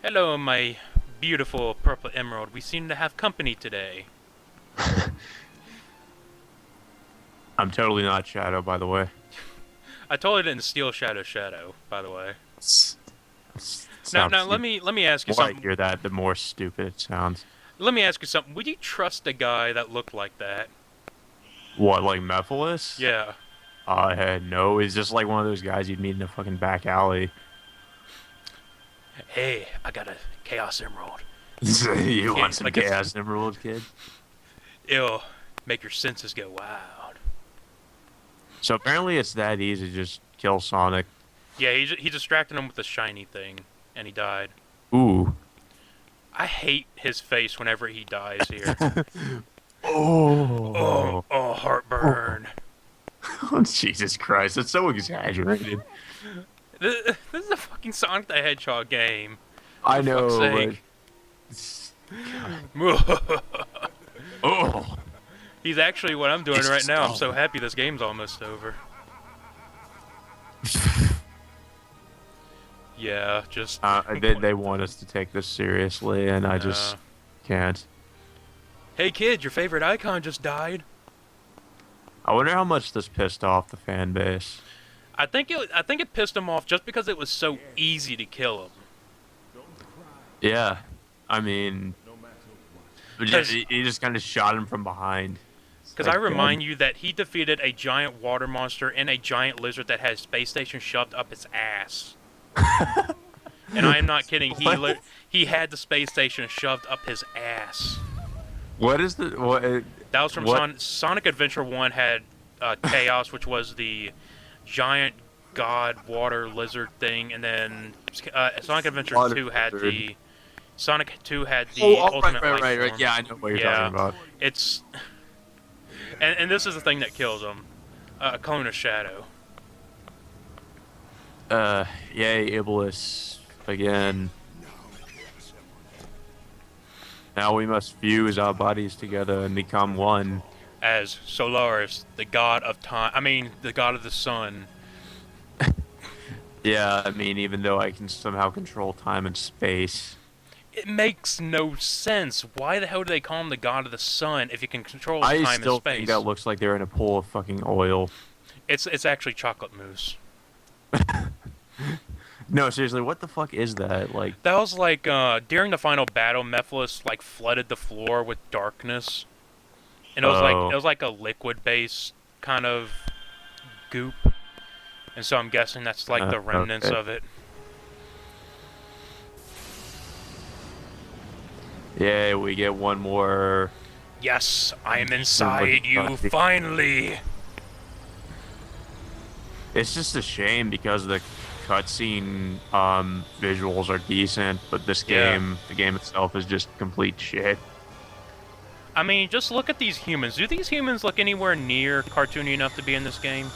Hello, my beautiful purple emerald. We seem to have company today. I'm totally not Shadow, by the way. I totally didn't steal Shadow, by the way. S- Now, Sounds let me ask you more I something. hear that, the more stupid it sounds. Let me ask you something. Would you trust a guy that looked like that? What, like Mephiles? Yeah. No, he's just like one of those guys you'd meet in a fucking back alley. Hey, I got a chaos emerald. You want Can't some like it's Chaos Emerald, kid? it'll make your senses go wild. So apparently it's that easy to just kill Sonic. Yeah, he distracted him with the shiny thing, and he died. Ooh. I hate his face whenever he dies here. Oh. Oh. Heartburn. Oh, Jesus Christ, that's so exaggerated. This is a fucking Sonic the Hedgehog game. I For fuck's know, but... sake. God. He's Oh. actually what I'm doing It's right just, now. I'm oh. so happy this game's almost over. Yeah, just They want us to take this seriously, and I uh, just can't. hey kid, your favorite icon just died. I wonder how much this pissed off the fan base. I think it pissed him off just because it was so easy to kill him. Yeah, I mean, Because he just kind of shot him from behind. It's I like, remind you that he defeated a giant water monster and a giant lizard that had space station shoved up its ass. And I am not kidding. what? He had the space station shoved up his ass. What is the what? That was from What? Sonic Adventure 1 had Chaos, which was the giant god water lizard thing, and then Sonic Adventure Water 2 had lizard. the Sonic 2 had Oh, the oh, ultimate life right. form. Yeah, I know what you're Yeah, talking about. it's and this is the thing that kills him. A clone of Shadow. Yay, Iblis again. Now we must fuse our bodies together and become one. As Solaris, the god of time. I mean, the god of the sun. Yeah, I mean, even though I can somehow control time and space. It makes no sense. Why the hell do they call him the god of the sun if you can control I time and still think space? that looks like they're in a pool of fucking oil. It's actually chocolate mousse. No, seriously, what the fuck is that? Like, That was like during the final battle, Mephiles like flooded the floor with darkness, and oh, it was like a liquid-based kind of goop, and so I'm guessing that's like the remnants okay. of it. Yeah, we get one more. Yes, I am inside you finally. It's just a shame because the cutscene visuals are decent, but this Yeah. game, the game itself, is just complete shit. I mean, just look at these humans. Do these humans look anywhere near cartoony enough to be in this game?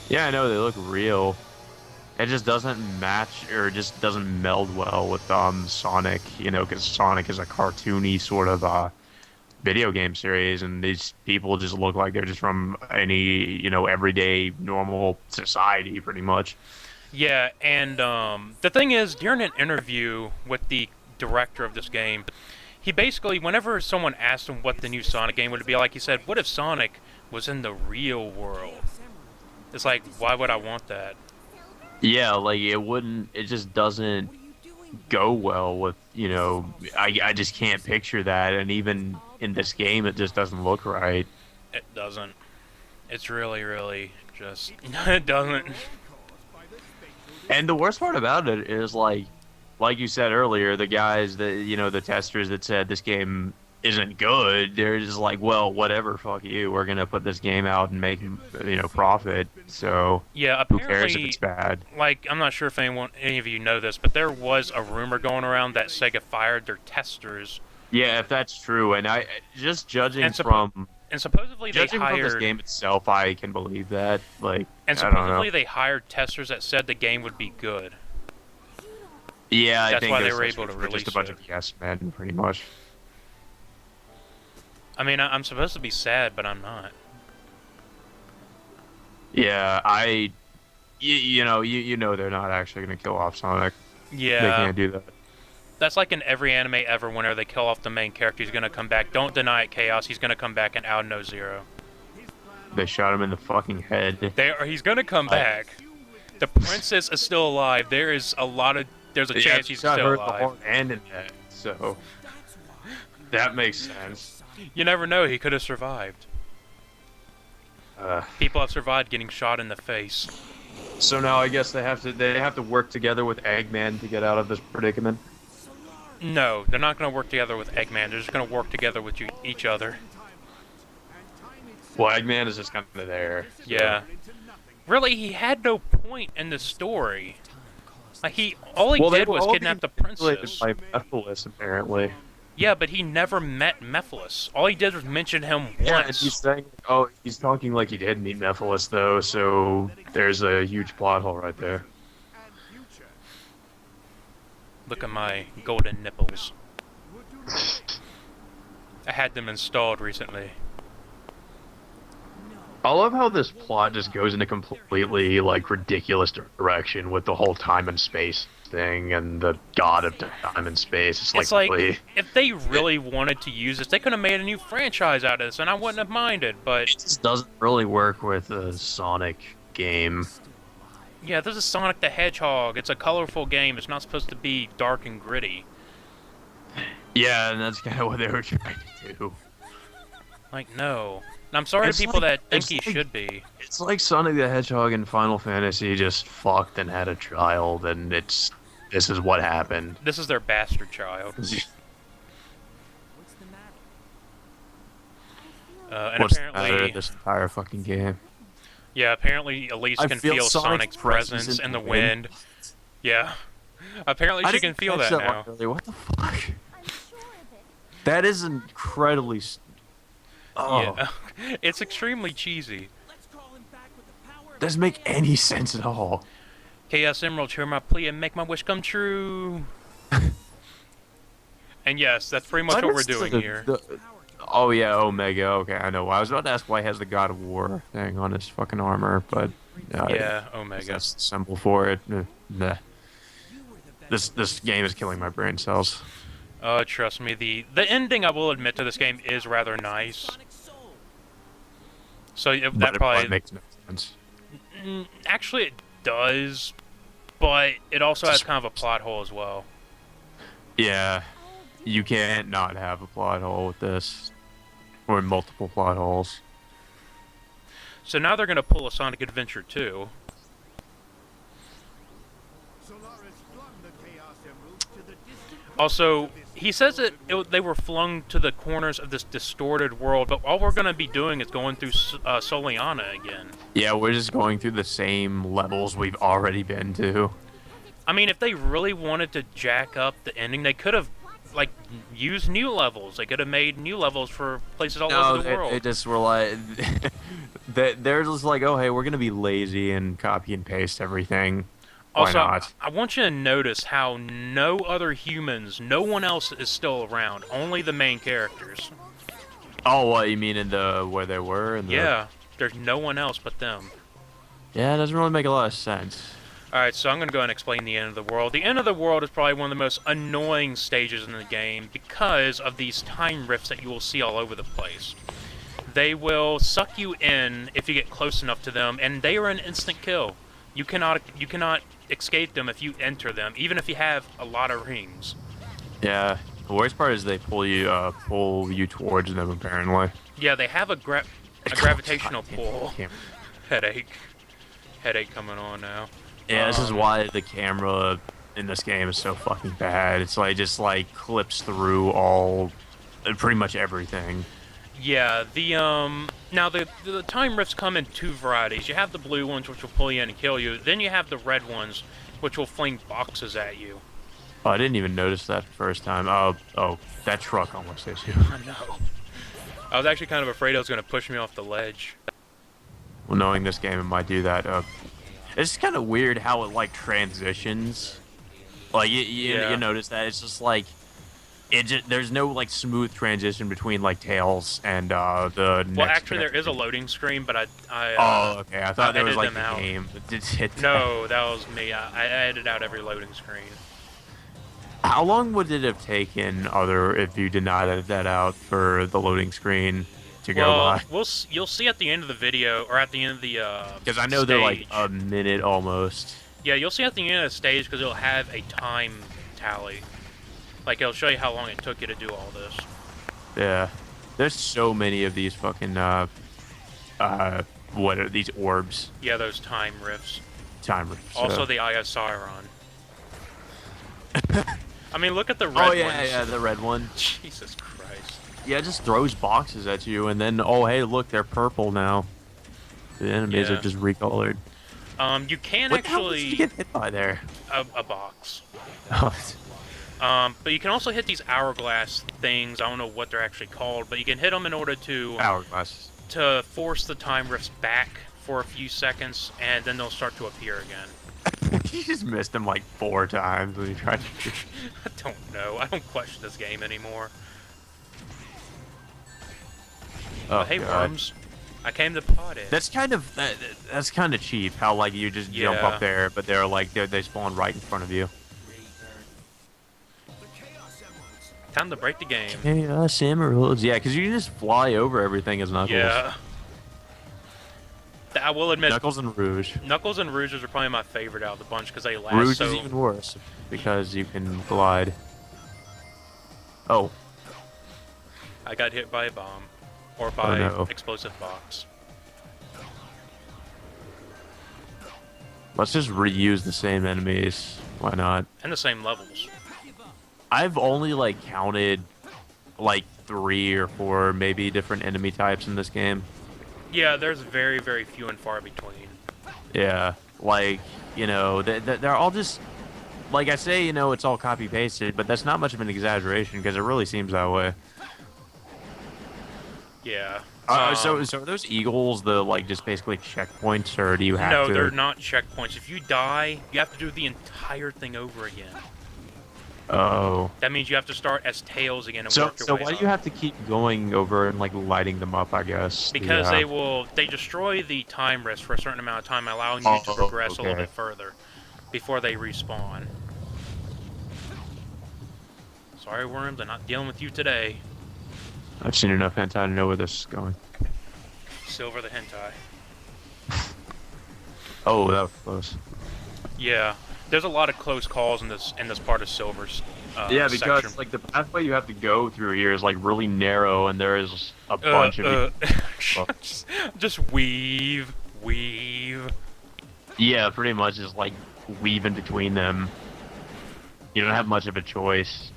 Yeah, I know they look real. It just doesn't match or just doesn't meld well with Sonic, you know, because Sonic is a cartoony sort of video game series, and these people just look like they're just from any, you know, everyday normal society, pretty much. Yeah, and the thing is, during an interview with the director of this game, he basically, whenever someone asked him what the new Sonic game would be like, he said, "What if Sonic was in the real world?" It's like, why would I want that? Yeah, like it just doesn't go well with, you know, I just can't picture that, and even in this game, it just doesn't look right. It doesn't. It's really, really just it doesn't. And the worst part about it is like you said earlier, the guys that, you know, the testers that said this game isn't good, they're just like, well, whatever, fuck you. We're gonna put this game out and make, you know, profit. So Yeah, who cares if apparently, it's bad? like, I'm not sure if any of you know this, but there was a rumor going around that Sega fired their testers, Yeah, if that's true, and I just and supposedly they judging from this hired game itself, I can believe that. Like, and I don't know. supposedly they hired testers that said the game would be good. Yeah, I That's think why they those were able testers to were just a release bunch it. of yes men, pretty much. I mean, I'm supposed to be sad, but I'm not. Yeah, you know they're not actually gonna kill off Sonic. They Yeah, can't do that. That's like in every anime ever. Whenever they kill off the main character, he's gonna come back. Don't deny it, Chaos. He's gonna come back and out no zero. They shot him in the fucking head. He's gonna come back. The princess is still alive. There's a chance she's still her alive. the horn and in the head, so that makes sense. You never know. He could have survived. People have survived getting shot in the face. So now I guess they have to work together with Eggman to get out of this predicament. No, they're not going to work together with Eggman. They're just going to work together with each other. Well, Eggman is just kind of there. So. Yeah. Really, he had no point in the story. Like all he did was kidnap the princess. By Mephiles, apparently. Yeah, but he never met Mephiles. All he did was mention him once. Yeah, and he's saying, he's talking like he did meet Mephiles, though, so there's a huge plot hole right there. Look at my golden nipples. I had them installed recently. I love how this plot just goes in a completely, like, ridiculous direction with the whole time and space thing and the god of time and space. It's like if they really wanted to use this, they could have made a new franchise out of this, and I wouldn't have minded, but... It just doesn't really work with a Sonic game. Yeah, this is Sonic the Hedgehog. It's a colorful game. It's not supposed to be dark and gritty. Yeah, and that's kind of what they were trying to do. Like, no. And I'm sorry to people that think he should be. It's like Sonic the Hedgehog in Final Fantasy just fucked and had a child, and this is what happened. This is their bastard child. And What's apparently, the matter with this entire fucking game? Yeah, apparently Elise can feel Sonic's presence in the wind. Yeah. Apparently she can feel that now. What the fuck? That is incredibly... Oh. Yeah. It's extremely cheesy. Doesn't make any sense at all. Chaos Emerald, hear my plea and make my wish come true. And yes, that's pretty much what we're doing here. Oh yeah, Omega. Okay, I know. I was about to ask why he has the God of War thing on his fucking armor, but yeah, Omega. That's the symbol for it. Nah. This game is killing my brain cells. Trust me, the ending, I will admit, to this game is rather nice. So that probably makes no sense. Actually, it does, but it also has kind of a plot hole as well. Yeah, you can't not have a plot hole with this, or multiple plot holes. So now they're going to pull a Sonic Adventure 2. Also, he says that they were flung to the corners of this distorted world, but all we're going to be doing is going through Soliana again. Yeah, we're just going through the same levels we've already been to. I mean, if they really wanted to jack up the ending, they could have, like, used new levels. They could have made new levels for places all over the world. They just were like... they're just like, oh, hey, we're going to be lazy and copy and paste everything. Why not? I want you to notice how no other humans, no one else is still around. Only the main characters. Oh, what, you mean in where they were? Yeah, there's no one else but them. Yeah, it doesn't really make a lot of sense. Alright, so I'm going to go and explain the end of the world. The end of the world is probably one of the most annoying stages in the game because of these time rifts that you will see all over the place. They will suck you in if you get close enough to them, and they are an instant kill. You cannot escape them if you enter them, even if you have a lot of rings. Yeah, the worst part is they pull you towards them, apparently. Yeah, they have a gravitational pull. Headache coming on now. Yeah, this is why the camera in this game is so fucking bad. It's like just like clips through pretty much everything. Yeah, now the time rifts come in two varieties. You have the blue ones, which will pull you in and kill you. Then you have the red ones, which will fling boxes at you. Oh, I didn't even notice that the first time. Oh, that truck almost hit you. I know. I was actually kind of afraid it was going to push me off the ledge. Well, knowing this game, it might do that. It's kind of weird how it, like, transitions. Like, you notice that? It's just like... there's no, like, smooth transition between, like, Tails and the next... Well, actually, there is a loading screen, but I oh, okay. I thought there was, like, a game that did hit that. No, that was me. I edited out every loading screen. How long would it have taken other if you did not edit that out for the loading screen to go Well, by? you'll see at the end of the video, or at the end of the Because I know they're like stage. a minute almost. Yeah, you'll see at the end of the stage because it'll have a time tally. Like, it'll show you how long it took you to do all this. Yeah. There's so many of these fucking, what are these orbs? Yeah, those time rifts. Timers. Also, the Eye of Sauron. I mean, look at the red Oh, yeah, ones. yeah, the red one. Jesus Christ. Yeah, it just throws boxes at you, and then, oh, hey, look, they're purple now. The enemies Yeah. are just recolored. You can What the hell did actually... you get hit by there? A box. Oh, But you can also hit these hourglass things. I don't know what they're actually called, but you can hit them in order to hourglass. to force the time rifts back for a few seconds, and then they'll start to appear again. You just missed him like 4 times when you tried to... I don't know. I don't question this game anymore. Oh, Hey, God. worms. I came to pot it. That's kind of that's kind of cheap. How like you just jump Yeah. up there, but they're like they spawn right in front of you. Time to break the game. Chaos Emeralds, yeah, because you can just fly over everything as Knuckles. Yeah. I will admit, Knuckles and Rouge. Knuckles and Rouges are probably my favorite out of the bunch because they last Rouge so... is even worse because you can glide. Oh, I got hit by a bomb. Or by no. explosive box. let's just reuse the same enemies. Why not? And the same levels. I've only like counted like 3 or 4 maybe different enemy types in this game. Yeah, there's very, very few and far between. Yeah, like, you know, they're all just, like I say, you know, it's all copy-pasted, but that's not much of an exaggeration, because it really seems that way. Yeah. So are those eagles the, like, just basically checkpoints, or do you have No, to... they're not checkpoints. If you die, you have to do the entire thing over again. Oh. That means you have to start as Tails again and So work your way why do up. you have to keep going over and, like, lighting them up, I guess? Because Yeah. they destroy the time rest for a certain amount of time, allowing you to progress a little okay. bit further before they respawn. Sorry, worms, I'm not dealing with you today. I've seen enough hentai to know where this is going. Silver the hentai. Oh, that was close. Yeah, there's a lot of close calls in this part of Silver's Yeah, because section. like the pathway you have to go through here is like really narrow, and there is a bunch of just weave. Yeah, pretty much just like weave in between them. You don't have much of a choice.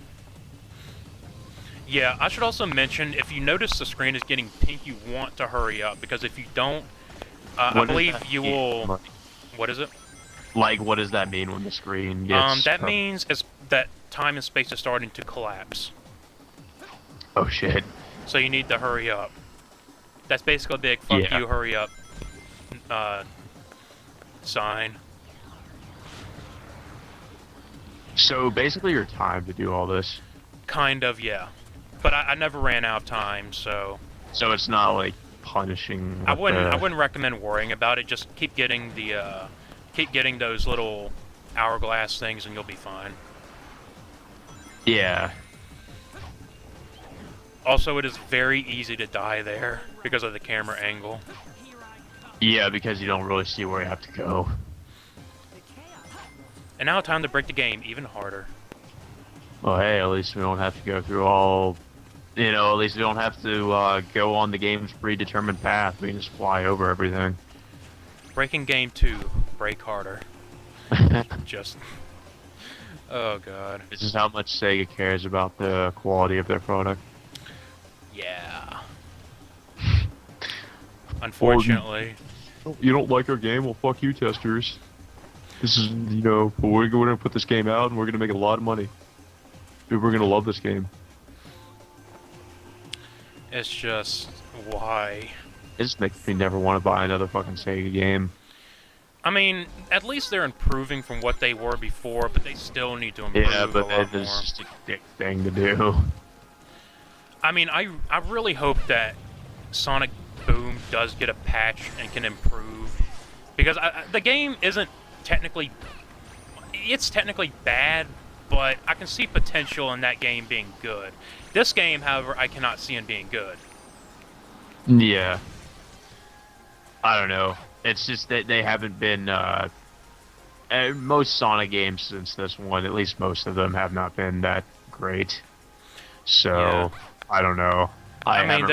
Yeah, I should also mention, if you notice the screen is getting pink, you want to hurry up, because if you don't, I What does believe that you mean? will... What is it? Like, what does that mean when the screen gets? That means that time and space is starting to collapse. Oh shit. So you need to hurry up. That's basically a big fuck Yeah. you, hurry up sign. So basically, your time to do all this. Kind of, yeah. But I never ran out of time, so... So it's not like punishing. I with the- wouldn't recommend worrying about it. Just keep getting the keep getting those little hourglass things, and you'll be fine. Yeah. Also, it is very easy to die there because of the camera angle. Yeah, because you don't really see where you have to go. And now time to break the game even harder. Well, hey, at least we don't have to go through all. You know, at least we don't have to go on the game's predetermined path. We can just fly over everything. Breaking game 2, break harder. Just... Oh god. This is how much Sega cares about the quality of their product. Yeah. Unfortunately. You don't like our game? Well, fuck you, testers. This is, you know, we're going to put this game out and we're going to make a lot of money. Dude, we're going to love this game. It's just... why? It just makes me never want to buy another fucking Sega game. I mean, at least they're improving from what they were before, but they still need to improve Yeah, but a lot that is more. just a dick thing to do. I mean, I really hope that Sonic Boom does get a patch and can improve, because the game isn't technically... It's technically bad, but I can see potential in that game being good. This game, however, I cannot see in being good. Yeah. I don't know. It's just that they haven't been, most Sonic games since this one, at least most of them, have not been that great. So, Yeah. I don't know. I mean,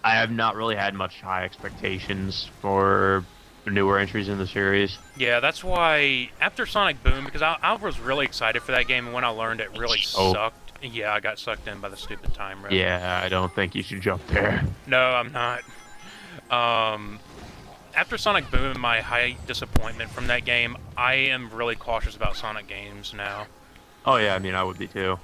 I have not really had much high expectations for newer entries in the series. Yeah, that's why after Sonic Boom, because I was really excited for that game, and when I learned it really sucked, yeah, I got sucked in by the stupid time rip. Yeah, I don't think you should jump there. No, I'm not. After Sonic Boom and my high disappointment from that game, I am really cautious about Sonic games now. Oh yeah, I mean, I would be too.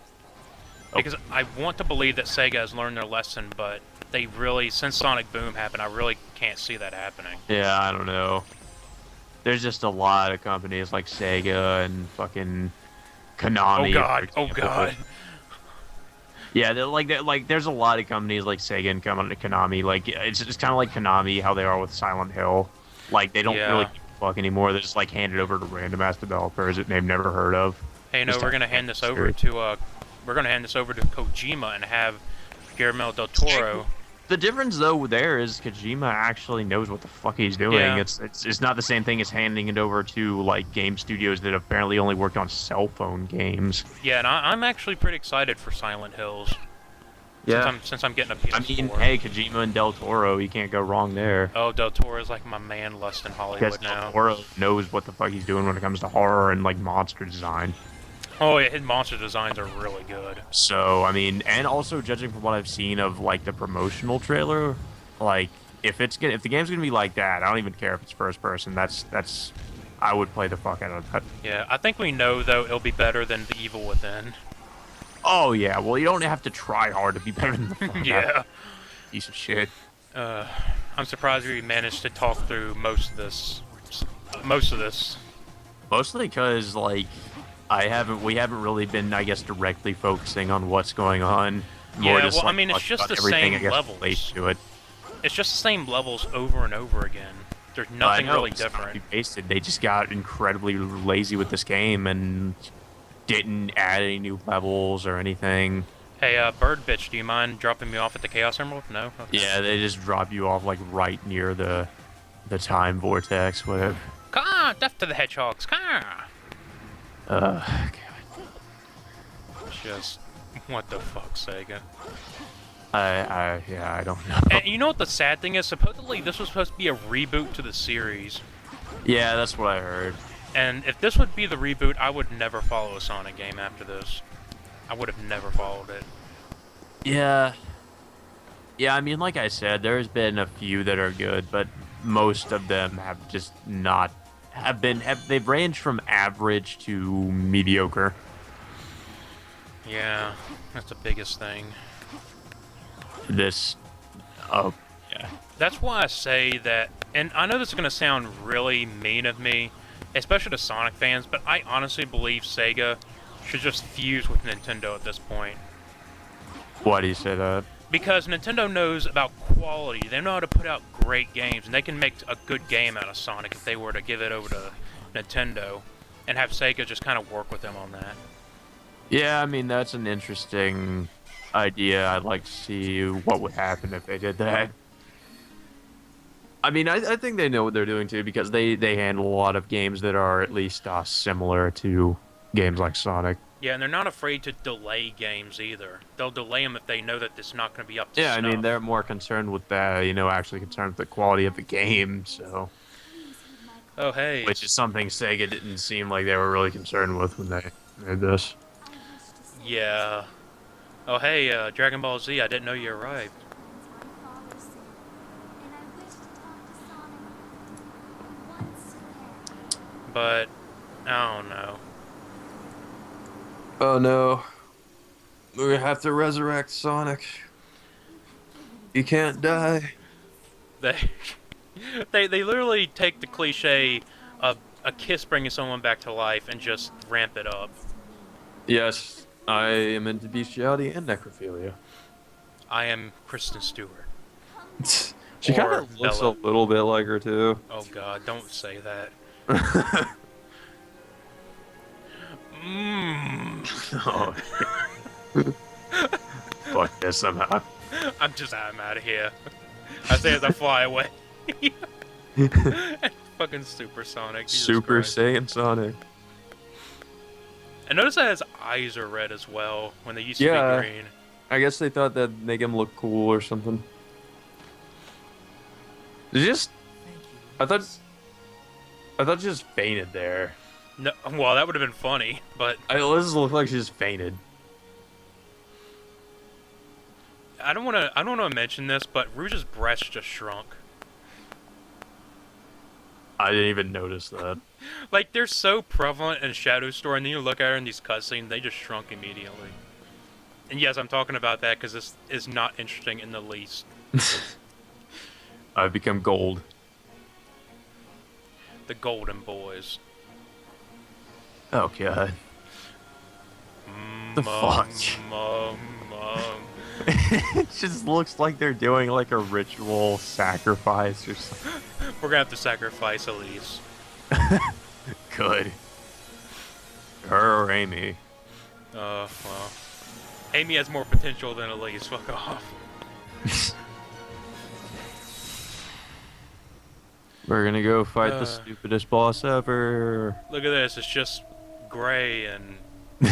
Because I want to believe that Sega has learned their lesson, but they really, since Sonic Boom happened, I really can't see that happening. Yeah, I don't know. There's just a lot of companies like Sega and fucking Konami. Oh god, oh god. Yeah, there's a lot of companies like Sega and Konami. Like, it's kind of like Konami, how they are with Silent Hill. Like, they don't really give a fuck anymore. They're just like handed over to random ass developers that they've never heard of. Hey, no, we're gonna hand this over to Kojima and have Guillermo del Toro. The difference though there is Kojima actually knows what the fuck he's doing. Yeah. It's not the same thing as handing it over to like game studios that apparently only worked on cell phone games. Yeah, and I'm actually pretty excited for Silent Hills. Yeah. Since I'm getting a PS4. I mean, hey, Kojima and Del Toro, you can't go wrong there. Oh, Del Toro is like my man lust in Hollywood now. Del Toro knows what the fuck he's doing when it comes to horror and like monster design. Oh yeah, his monster designs are really good. So, I mean, and also judging from what I've seen of like the promotional trailer, like if the game's gonna be like that, I don't even care if it's first person. That's I would play the fuck out of that. Yeah, I think we know though it'll be better than The Evil Within. Oh yeah, well you don't have to try hard to be better than the fuck Yeah. Piece of shit. I'm surprised we managed to talk through most of this. Mostly because like we haven't really been, I guess, directly focusing on what's going on. Yeah, More just, well, like, I mean, it's just the everything, same levels. To it. It's just the same levels over and over again. There's nothing really different. They just got incredibly lazy with this game and didn't add any new levels or anything. Hey, Bird Bitch, do you mind dropping me off at the Chaos Emerald? No? Okay. Yeah, they just drop you off like right near the time vortex, whatever. Caw! Death to the hedgehogs! Caw! God. Just, what the fuck, Sega? I don't know. And you know what the sad thing is? Supposedly this was supposed to be a reboot to the series. Yeah, that's what I heard. And if this would be the reboot, I would never follow a Sonic game after this. I would have never followed it. Yeah. Yeah, I mean, like I said, there's been a few that are good, but most of them have just not they've ranged from average to mediocre. Yeah, that's the biggest thing. Yeah. That's why I say that, and I know this is going to sound really mean of me, especially to Sonic fans, but I honestly believe Sega should just fuse with Nintendo at this point. Why do you say that? Because Nintendo knows about quality. They know how to put out great games, and they can make a good game out of Sonic if they were to give it over to Nintendo and have Sega just kind of work with them on that. Yeah, I mean, that's an interesting idea. I'd like to see what would happen if they did that. I mean, I think they know what they're doing, too, because they handle a lot of games that are at least similar to games like Sonic. Yeah, and they're not afraid to delay games either. They'll delay them if they know that it's not going to be up to snuff. I mean, they're more concerned with that, actually concerned with the quality of the game, so... Oh, hey. Which is something Sega didn't seem like they were really concerned with when they made this. Yeah. Oh, hey, Dragon Ball Z, I didn't know you arrived. But, I don't know. Oh no. We have to resurrect Sonic. He can't die. They literally take the cliche of a kiss bringing someone back to life and just ramp it up. Yes, I am into bestiality and necrophilia. I am Kristen Stewart. She kind of looks Bella. a little bit like her too. Oh god, don't say that. Oh, fuck this somehow. I'm out of here. I say as I fly away. Fucking Supersonic. Jesus Super Christ. Saiyan Sonic. I noticed that his eyes are red as well when they used to Yeah. be green. I guess they thought that'd make him look cool or something. They just, I thought she just fainted there. No, well, that would have been funny, but It doesn't look like she just fainted. I don't want to mention this, but Rouge's breast just shrunk. I didn't even notice that. Like, they're so prevalent in Shadow Story, and then you look at her in these cutscenes, they just shrunk immediately. And yes, I'm talking about that because this is not interesting in the least. I've become gold. The Golden Boys. Oh god. The Mum, fuck? mum. It just looks like they're doing like a ritual sacrifice or something. We're gonna have to sacrifice Elise. Good. Her or Amy. Well. Amy has more potential than Elise. Fuck off. We're gonna go fight the stupidest boss ever. Look at this. It's just gray and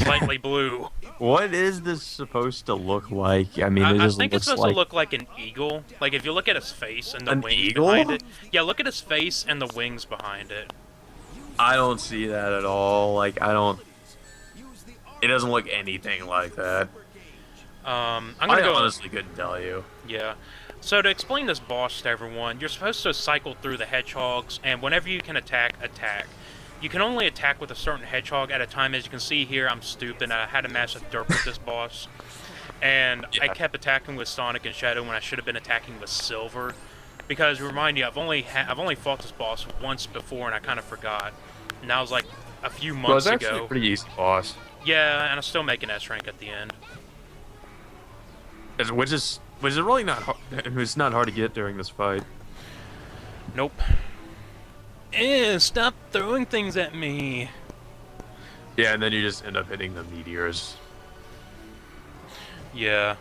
slightly blue. What is this supposed to look like? I mean, it I just think it's looks supposed like to look like an eagle. Like, if you look at his face and the An wings eagle? behind it. Yeah, look at his face and the wings behind it. I don't see that at all. Like, I don't. It doesn't look anything like that. I'm gonna I go. honestly couldn't tell you. Yeah. So to explain this boss to everyone, you're supposed to cycle through the hedgehogs, and whenever you can attack. You can only attack with a certain hedgehog at a time. As you can see here, I'm stupid. I had a massive derp with this boss, and I Yeah. kept attacking with Sonic and Shadow when I should have been attacking with Silver. Because remind you, I've only fought this boss once before, and I kind of forgot. And that was like a few Well, months it's actually ago. a pretty easy boss. Yeah, and I'm still making S rank at the end. Which is really not hard. It's not hard to get during this fight. Nope. Stop throwing things at me. Yeah, and then you just end up hitting the meteors. Yeah.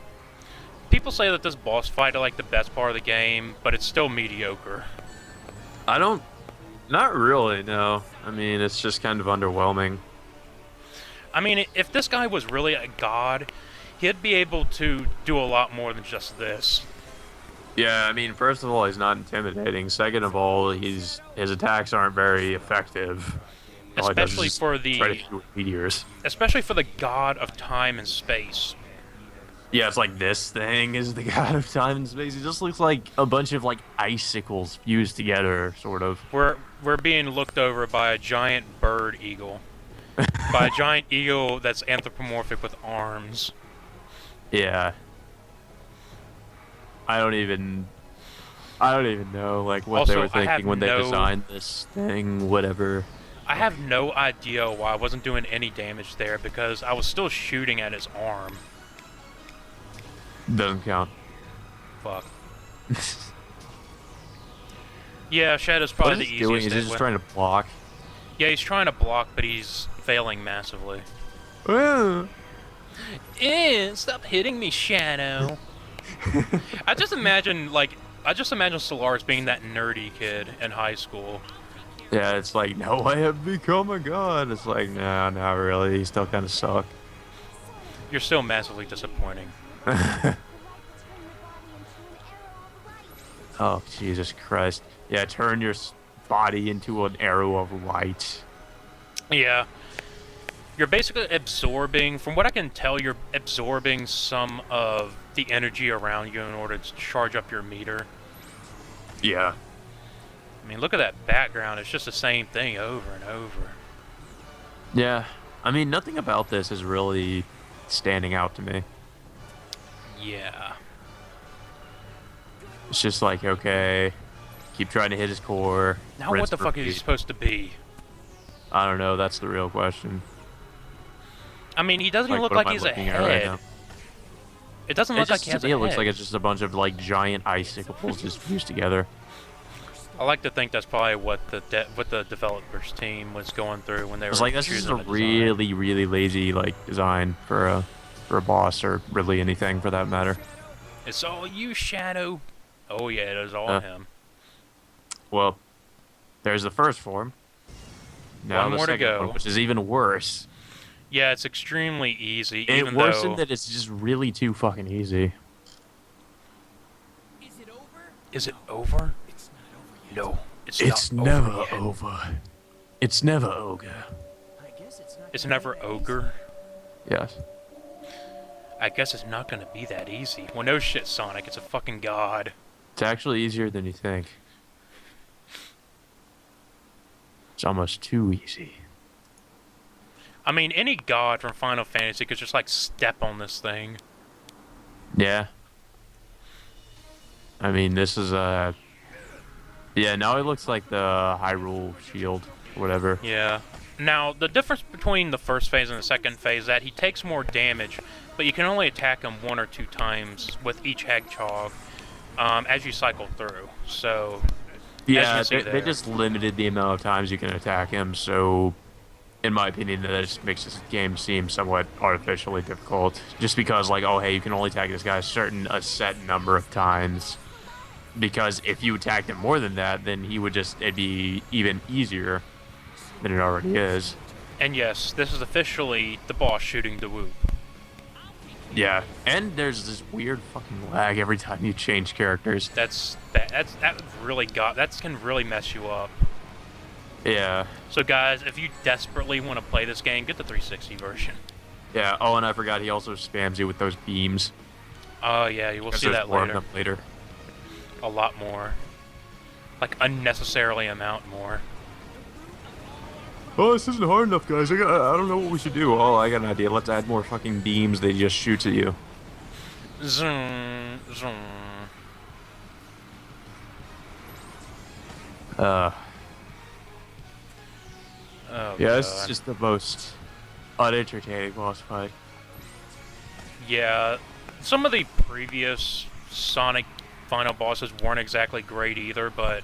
People say that this boss fight is like the best part of the game, but it's still mediocre. Not really, no. I mean, it's just kind of underwhelming. I mean, if this guy was really a god, he'd be able to do a lot more than just this. Yeah, I mean, first of all, he's not intimidating. Second of all, his attacks aren't very effective. All he does is Especially just for try to hit you with meteors. Especially for the god of time and space. Yeah, it's like this thing is the god of time and space. It just looks like a bunch of like icicles fused together, sort of. We're being looked over by a giant bird eagle. By a giant eagle that's anthropomorphic with arms. Yeah. I don't even know like what they Also, were I have thinking when they no- designed this thing, whatever. I have no idea why I wasn't doing any damage there because I was still shooting at his arm. Doesn't count. Fuck. Yeah, Shadow's What probably is the he doing? easiest. Is he to just win. trying to block? Yeah, he's trying to block, but he's failing massively. Stop hitting me, Shadow. I just imagine Solaris being that nerdy kid in high school. Yeah, it's like, no, I have become a god. It's like, nah, not really. You still kind of suck. You're still massively disappointing. Oh, Jesus Christ. Yeah, turn your body into an arrow of light. Yeah. You're basically absorbing, from what I can tell, you're absorbing some of the energy around you in order to charge up your meter. Yeah. I mean, look at that background. It's just the same thing over and over. Yeah. I mean, nothing about this is really standing out to me. Yeah. It's just like, okay, keep trying to hit his core. Now rinse, what the fuck is he repeat. supposed to be? I don't know. That's the real question. I mean, he doesn't even look what am like I he's a looking at right head. now? It doesn't It look like just, he has to me, a it looks head. like it's just a bunch of like giant icicles just fused together. I like to think that's probably what the developers team was going through when they were It's like this is choosing a the design. really, really lazy like design for a boss or really anything for that matter. It's all you, Shadow. Oh yeah, it is all him. Well, there's the first form. Now One the more to second go. one, which is even worse. Yeah, it's extremely easy. It's even worse though... in that it's just really too fucking easy. Is it over? Is it over? It's not over yet. No, It's not never over yet. over. It's never ogre. It's never ogre. Yes. I guess it's not gonna be that easy. Well, no shit, Sonic. It's a fucking god. It's actually easier than you think. It's almost too easy. I mean, any god from Final Fantasy could just like step on this thing. Yeah. I mean, this is yeah, now it looks like the Hyrule Shield, whatever. Yeah. Now, the difference between the first phase and the second phase is that he takes more damage, but you can only attack him 1 or 2 times with each Hedgehog as you cycle through. So, Yeah, as you see they just limited the amount of times you can attack him, so in my opinion, that just makes this game seem somewhat artificially difficult. Just because, like, oh, hey, you can only attack this guy a set number of times. Because if you attacked him more than that, then it'd be even easier than it already is. And yes, this is officially the boss shooting the whoop. Yeah, and there's this weird fucking lag every time you change characters. That can really mess you up. Yeah. So guys, if you desperately want to play this game, get the 360 version. Yeah, oh, and I forgot he also spams you with those beams. Oh yeah, you will see that more of later. them later. A lot more. Like, unnecessarily amount more. Oh, this isn't hard enough, guys. I don't know what we should do. Oh, I got an idea. Let's add more fucking beams that he just shoots at you. Zoom, zoom. Uh, Oh, yeah, this God. is just the most unentertaining boss fight. Yeah, some of the previous Sonic final bosses weren't exactly great either, but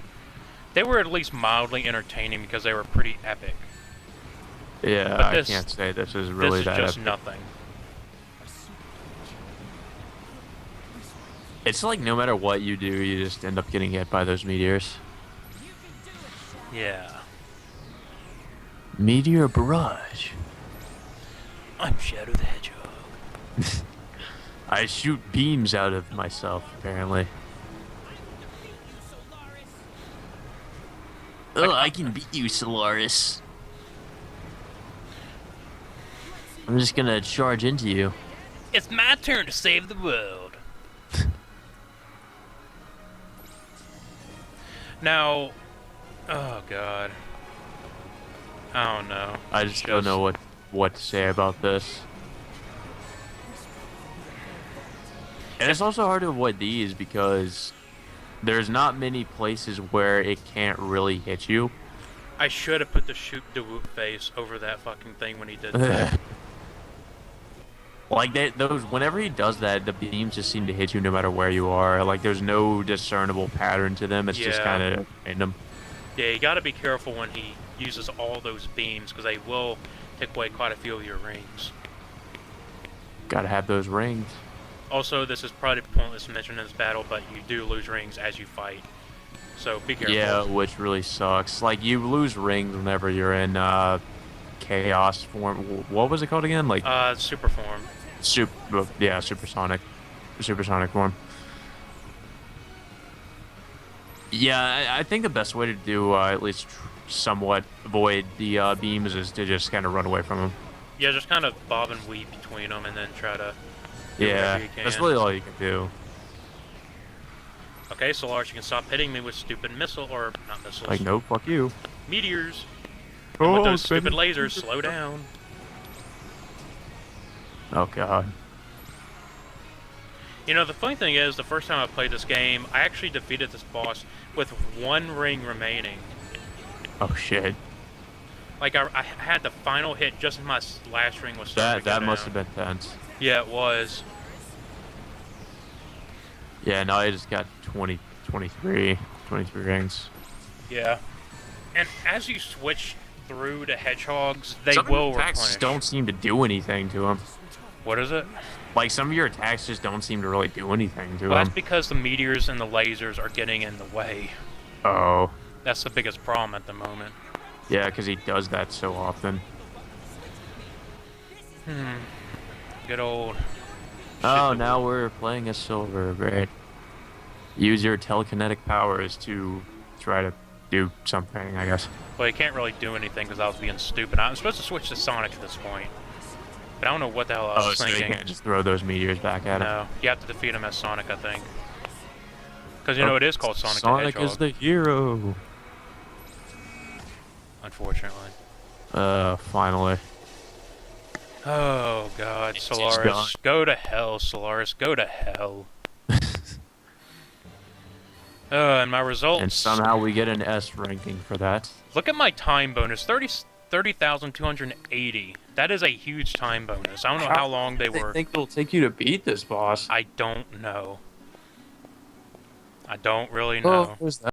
they were at least mildly entertaining because they were pretty epic. Yeah, But this- I can't say this is really This that is just epic. nothing. It's like no matter what you do, you just end up getting hit by those meteors. Yeah. Meteor barrage. I'm Shadow the Hedgehog. I shoot beams out of myself, apparently. Oh, I can beat you, Solaris. I'm just gonna charge into you. It's my turn to save the world. Now, oh God. I don't know. I just don't know what to say about this. And it's also hard to avoid these because there's not many places where it can't really hit you. I should have put the shoot the whoop face over that fucking thing when he did that. Like those, whenever he does that, the beams just seem to hit you no matter where you are. Like there's no discernible pattern to them. It's just Yeah. kind of random. Yeah, you gotta be careful when he uses all those beams because they will take away quite a few of your rings. Gotta have those rings. Also, this is probably pointless to mention in this battle, but you do lose rings as you fight. So be careful. Yeah, which really sucks. Like you lose rings whenever you're in chaos form. What was it called again? Like Super form. supersonic form. Yeah, I think the best way to do at least somewhat avoid the beams is to just kind of run away from them. Yeah, just kind of bob and weave between them and then try to do Yeah, whatever you can. that's really all you can do. Okay, Solaris, you can stop hitting me with stupid missile, or not missiles. Like, no, fuck you. Meteors. And with those stupid lasers, slow down. Oh god. You know, the funny thing is, the first time I played this game, I actually defeated this boss with 1 ring remaining. Oh shit. Like, I had the final hit just as my last ring was starting to go That down. must have been tense. Yeah, it was. Yeah, now I just got 23 rings. Yeah. And as you switch through to hedgehogs, they Some of will your attacks replenish. just don't seem to do anything to them. What is it? Like, some of your attacks just don't seem to really do anything to Well, them. that's because the meteors and the lasers are getting in the way. Oh. That's the biggest problem at the moment. Yeah, because he does that so often. Good old... Oh, shit. now we're playing a silver. Great. Use your telekinetic powers to try to do something, I guess. Well, you can't really do anything because I was being stupid. I'm supposed to switch to Sonic at this point. But I don't know what the hell I was So you thinking. can't just throw those meteors back at him. No, you have to defeat him as Sonic, I think. Because you know it is called Sonic the Sonic Hedgehog. is the hero. Unfortunately. Finally. Oh god, It's Solaris. gone. Go to hell, Solaris. Go to hell. And my results. And somehow we get an S ranking for that. Look at my time bonus. 30,280. That is a huge time bonus. I don't know how long they were. I think it'll take you to beat this boss. I don't know. I don't really Oh, know. there's that.